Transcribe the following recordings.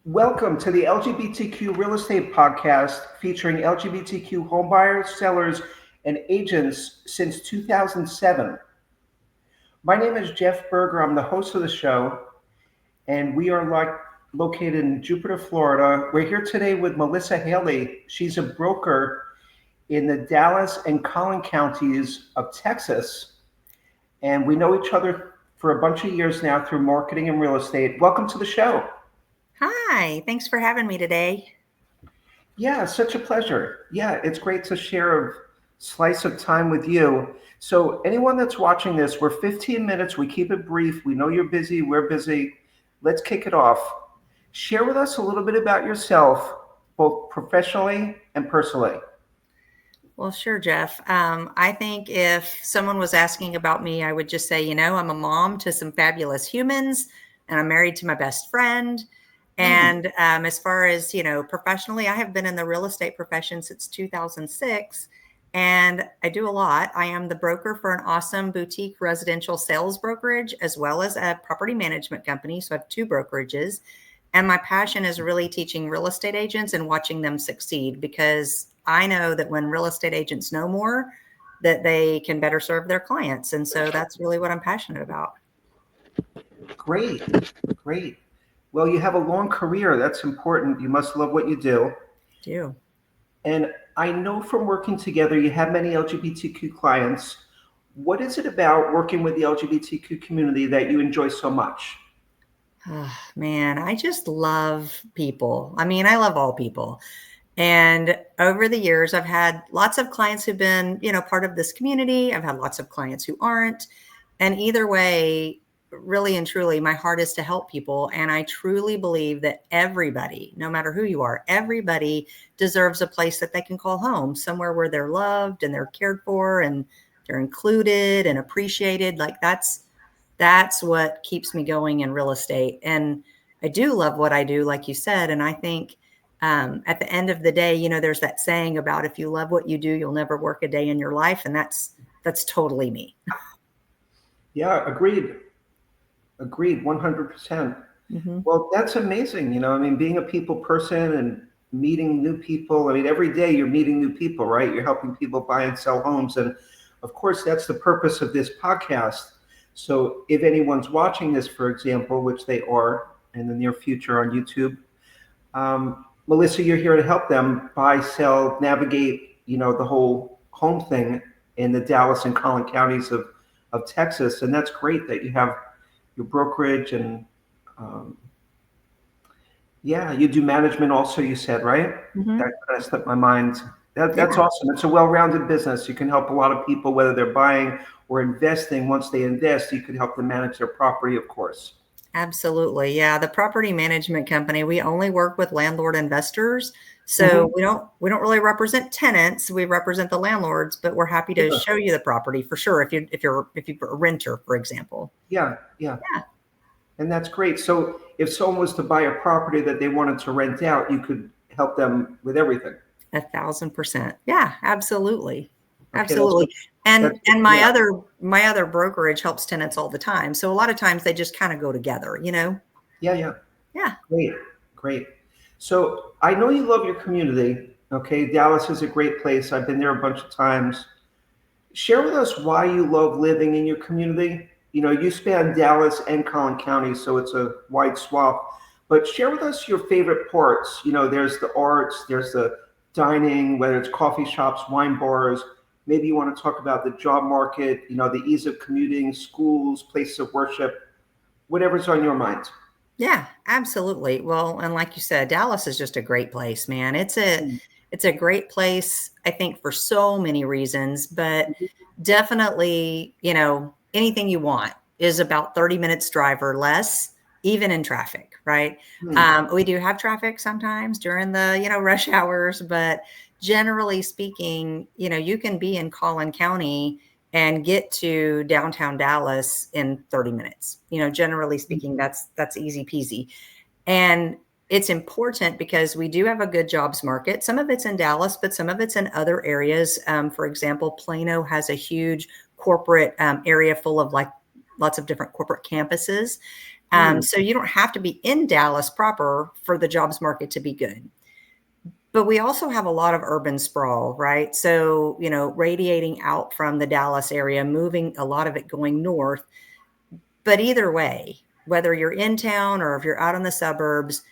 Welcome to the LGBTQ Real Estate Podcast featuring LGBTQ homebuyers, sellers, and agents since 2007. My name is Jeff Berger. I'm the host of the show, and we are located in Jupiter, Florida. We're here today with Melissa Hailey. She's a broker in the Dallas and Collin counties of Texas, and we know each other for a bunch of years now through marketing and real estate. Welcome to the show. Hi, thanks for having me today. Yeah, such a pleasure. Yeah, it's great to share a slice of time with you. So, anyone that's watching this, we're 15 minutes. We keep it brief. We know you're busy. We're busy. Let's kick it off. Share with us a little bit about yourself, both professionally and personally. Well, sure, Jeff. I think if someone was asking about me, I would just say, I'm a mom to some fabulous humans, and I'm married to my best friend. And as far as, professionally, I have been in the real estate profession since 2006, and I do a lot. I am the broker for an awesome boutique residential sales brokerage, as well as a property management company. So I have two brokerages. And my passion is really teaching real estate agents and watching them succeed, because I know that when real estate agents know more, that they can better serve their clients. And so that's really what I'm passionate about. Great, great. Well, you have a long career. That's important. You must love what you do. Do. And I know from working together, you have many LGBTQ clients. What is it about working with the LGBTQ community that you enjoy so much? Oh, man, I just love people. I mean, I love all people. And over the years, I've had lots of clients who've been, part of this community. I've had lots of clients who aren't. And either way, really and truly, my heart is to help people. And I truly believe that everybody, no matter who you are, everybody deserves a place that they can call home, somewhere where they're loved and they're cared for and they're included and appreciated. Like that's what keeps me going in real estate. And I do love what I do, like you said. And I think at the end of the day, there's that saying about if you love what you do, you'll never work a day in your life. And that's totally me. Yeah, agreed. Agreed, 100%. Mm-hmm. Well, that's amazing. I mean, being a people person and meeting new people. I mean, every day you're meeting new people, right? You're helping people buy and sell homes. And of course, that's the purpose of this podcast. So if anyone's watching this, for example, which they are in the near future on YouTube, Melissa, you're here to help them buy, sell, navigate, the whole home thing in the Dallas and Collin counties of Texas. And that's great that you have your brokerage and you do management also, you said, right? Mm-hmm. That kind of slipped my mind. That's awesome. It's a well-rounded business. You can help a lot of people, whether they're buying or investing. Once they invest, you can help them manage their property, of course. Absolutely. Yeah. The property management company, we only work with landlord investors. So we don't really represent tenants. We represent the landlords, but we're happy to show you the property for sure. If you're a renter, for example. Yeah. And that's great. So if someone was to buy a property that they wanted to rent out, you could help them with everything. 1,000%. Yeah, absolutely. Okay, Absolutely. And my other brokerage helps tenants all the time. So a lot of times they just kind of go together, Yeah. Yeah. Great. So I know you love your community. Okay. Dallas is a great place. I've been there a bunch of times. Share with us why you love living in your community. You span Dallas and Collin County, so it's a wide swath. But share with us your favorite parts. There's the arts, there's the dining, whether it's coffee shops, wine bars. Maybe you want to talk about the job market, the ease of commuting, schools, places of worship, whatever's on your mind. Yeah, absolutely. Well, and like you said, Dallas is just a great place, man. It's a great place, I think, for so many reasons, but definitely, anything you want is about 30 minutes drive or less, even in traffic, right? We do have traffic sometimes during the, rush hours, but generally speaking, you can be in Collin County and get to downtown Dallas in 30 minutes. Generally speaking, that's easy peasy. And it's important because we do have a good jobs market. Some of it's in Dallas, but some of it's in other areas. For example, Plano has a huge corporate area full of like lots of different corporate campuses. Hmm. So you don't have to be in Dallas proper for the jobs market to be good. But we also have a lot of urban sprawl, right? So, radiating out from the Dallas area, moving a lot of it going north. But either way, whether you're in town or if you're out in the suburbs,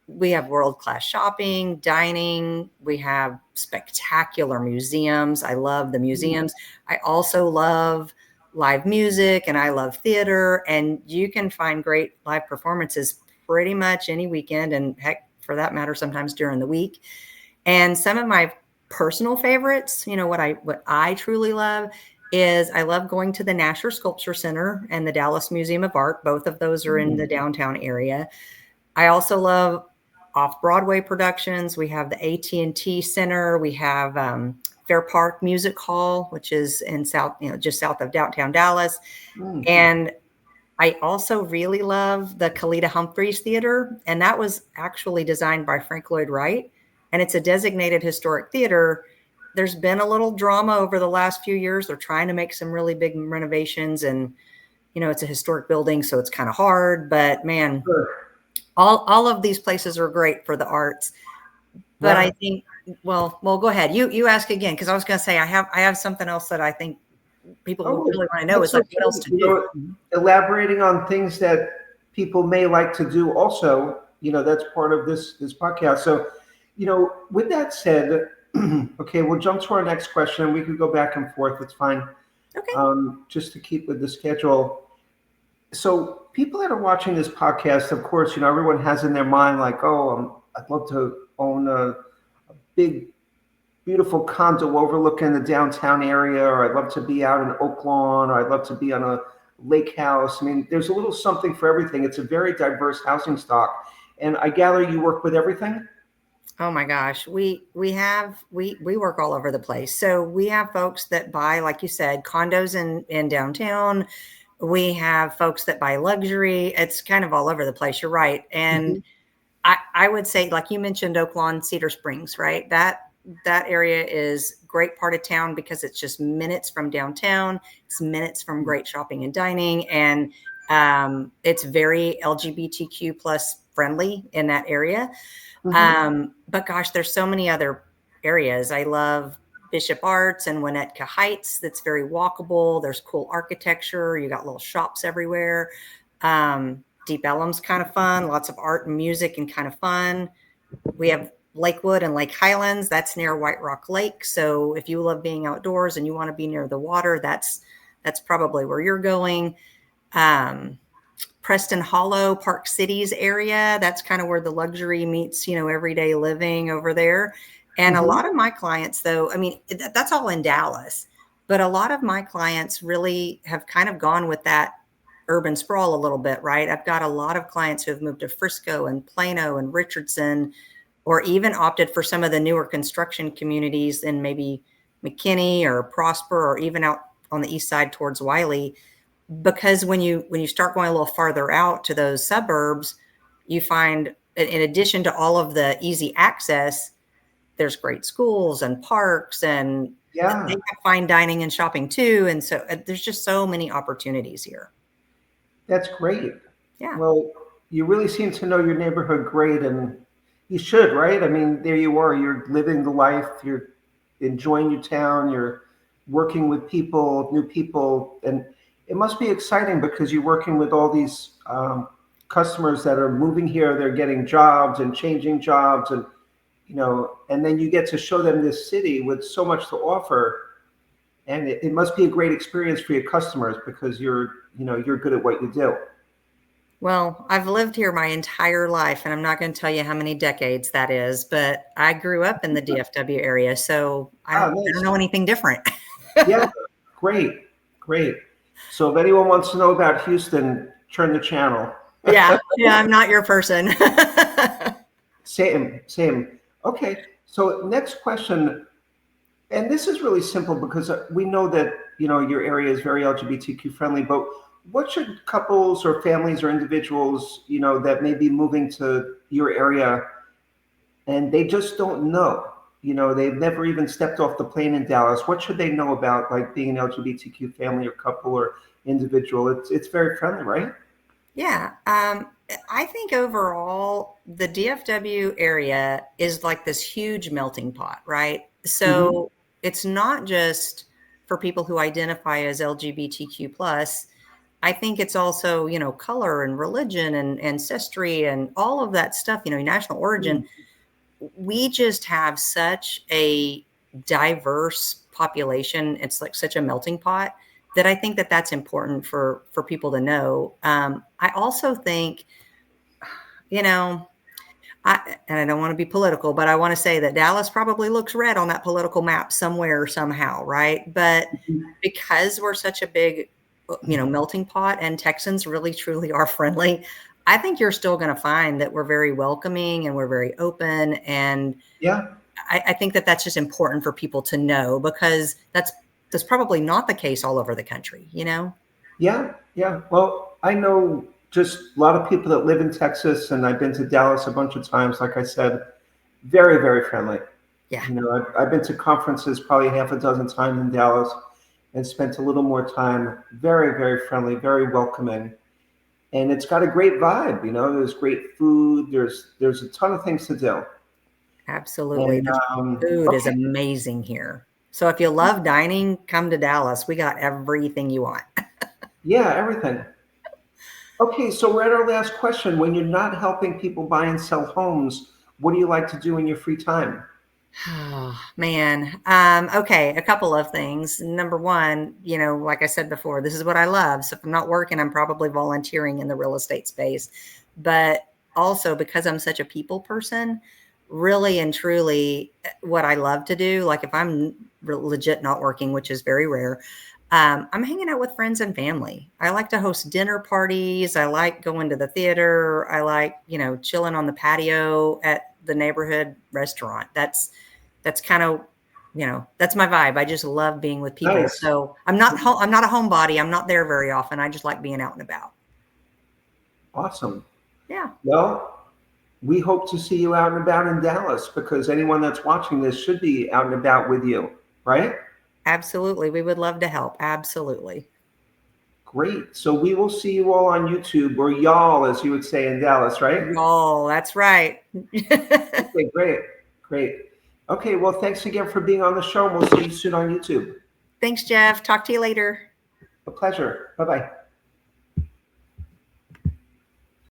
we have world-class shopping, dining. We have spectacular museums. I love the museums. I also love live music and I love theater. And you can find great live performances pretty much any weekend, and heck, for that matter, sometimes during the week. And some of my personal favorites, what I truly love is I love going to the Nasher Sculpture Center and the Dallas Museum of Art. Both of those are in the downtown area. I also love off-Broadway productions. We have the AT&T Center. We have Fair Park Music Hall, which is in just south of downtown Dallas. Hmm. And I also really love the Kalita Humphreys Theater, and that was actually designed by Frank Lloyd Wright, and it's a designated historic theater. There's been a little drama over the last few years. They're trying to make some really big renovations, and it's a historic building, so it's kind of hard. But man, Sure. all of these places are great for the arts. But Yeah. I think, well, go ahead. You ask again, because I was going to say I have something else that I think people will Oh, really want to know is that's like okay. what else to do. Elaborating on things that people may like to do also, that's part of this podcast. So, with that said, okay, we'll jump to our next question. We could go back and forth. It's fine. Okay. Just to keep with the schedule. So people that are watching this podcast, of course, everyone has in their mind like, oh, I'd love to own a big beautiful condo overlooking the downtown area, or I'd love to be out in Oak Lawn, or I'd love to be on a lake house. I mean, there's a little something for everything. It's a very diverse housing stock. And I gather you work with everything? Oh my gosh, we work all over the place. So we have folks that buy, like you said, condos in downtown. We have folks that buy luxury. It's kind of all over the place. You're right. And Mhm. I would say, like you mentioned, Oak Lawn, Cedar Springs, right? That area is great part of town because it's just minutes from downtown. It's minutes from great shopping and dining, and it's very LGBTQ plus friendly in that area. Mhm. But gosh, there's so many other areas. I love Bishop Arts and Winnetka Heights. That's very walkable. There's cool architecture. You got little shops everywhere. Deep Ellum's kind of fun. Lots of art and music and kind of fun. We have Lakewood and Lake Highlands. That's near White Rock Lake. So if you love being outdoors and you want to be near the water, that's probably where you're going. Preston Hollow, Park Cities area. That's kind of where the luxury meets, everyday living over there. And a Mhm. lot of my clients, though, I mean, that's all in Dallas, but a lot of my clients really have kind of gone with that urban sprawl a little bit, right? I've got a lot of clients who have moved to Frisco and Plano and Richardson, or even opted for some of the newer construction communities in maybe McKinney or Prosper, or even out on the east side towards Wiley, because when you start going a little farther out to those suburbs, you find, in addition to all of the easy access, there's great schools and parks, and they Yeah, have fine dining and shopping too. And so there's just so many opportunities here. that's great. Yeah. Well, you really seem to know your neighborhood great, and you should, right? I mean, there you are. You're living the life. You're enjoying your town. You're working with people, new people, and it must be exciting because you're working with all these customers that are moving here. They're getting jobs and changing jobs, and and then you get to show them this city with so much to offer. And it must be a great experience for your customers because you're good at what you do. Well, I've lived here my entire life, and I'm not going to tell you how many decades that is, but I grew up in the DFW area, so I Ah, don't nice. know anything different. Yeah, great, great. So if anyone wants to know about Houston, turn the channel. Yeah, yeah, I'm not your person. Same, same. Okay, so next question, and this is really simple because we know that your area is very LGBTQ friendly, but what should couples or families or individuals that may be moving to your area and they just don't know? They've never even stepped off the plane in Dallas. What should they know about like being an LGBTQ family or couple or individual? It's very friendly, right? Yeah. I think overall, the DFW area is like this huge melting pot, right? Hmm. So it's not just for people who identify as LGBTQ plus. I think it's also, color and religion and ancestry and all of that stuff, national origin. We just have such a diverse population. It's like such a melting pot that I think that that's important for people to know. I also think, you know, and I don't want to be political, but I want to say that Dallas probably looks red on that political map somewhere somehow, right? But because we're such a big, melting pot, and Texans really truly are friendly, I think you're still going to find that we're very welcoming and we're very open. And Yeah. I think that that's just important for people to know, because that's probably not the case all over the country, Yeah, yeah. Well, I know just a lot of people that live in Texas, and I've been to Dallas a bunch of times. Like I said, very, very friendly. Yeah, I've been to conferences probably half a dozen times in Dallas and spent a little more time. Very, very friendly, very welcoming, and it's got a great vibe. There's great food. There's a ton of things to do. absolutely. And The food is okay, amazing here. So if you love dining, come to Dallas. We got everything you want. yeah, everything. Okay, so we're at our last question. When you're not helping people buy and sell homes, what do you like to do in your free time? Oh, man. Okay, a couple of things. Number one, like I said before, this is what I love. So if I'm not working, I'm probably volunteering in the real estate space. But also, because I'm such a people person, really and truly, what I love to do, like if I'm legit not working, which is very rare, I'm hanging out with friends and family. I like to host dinner parties. I like going to the theater. I like, chilling on the patio at the neighborhood restaurant. That's kind of, that's my vibe. I just love being with people. Nice. So I'm not a homebody. I'm not there very often. I just like being out and about. Awesome. Yeah, Well, we hope to see you out and about in Dallas because anyone that's watching this should be out and about with you, right? absolutely. We would love to help. Absolutely. Great. So we will see you all on YouTube, or y'all, as you would say in Dallas, right? Oh, that's right. Okay, great. Great. Okay, well, thanks again for being on the show, and we'll see you soon on YouTube. Thanks, Jeff. Talk to you later. A pleasure. Bye bye.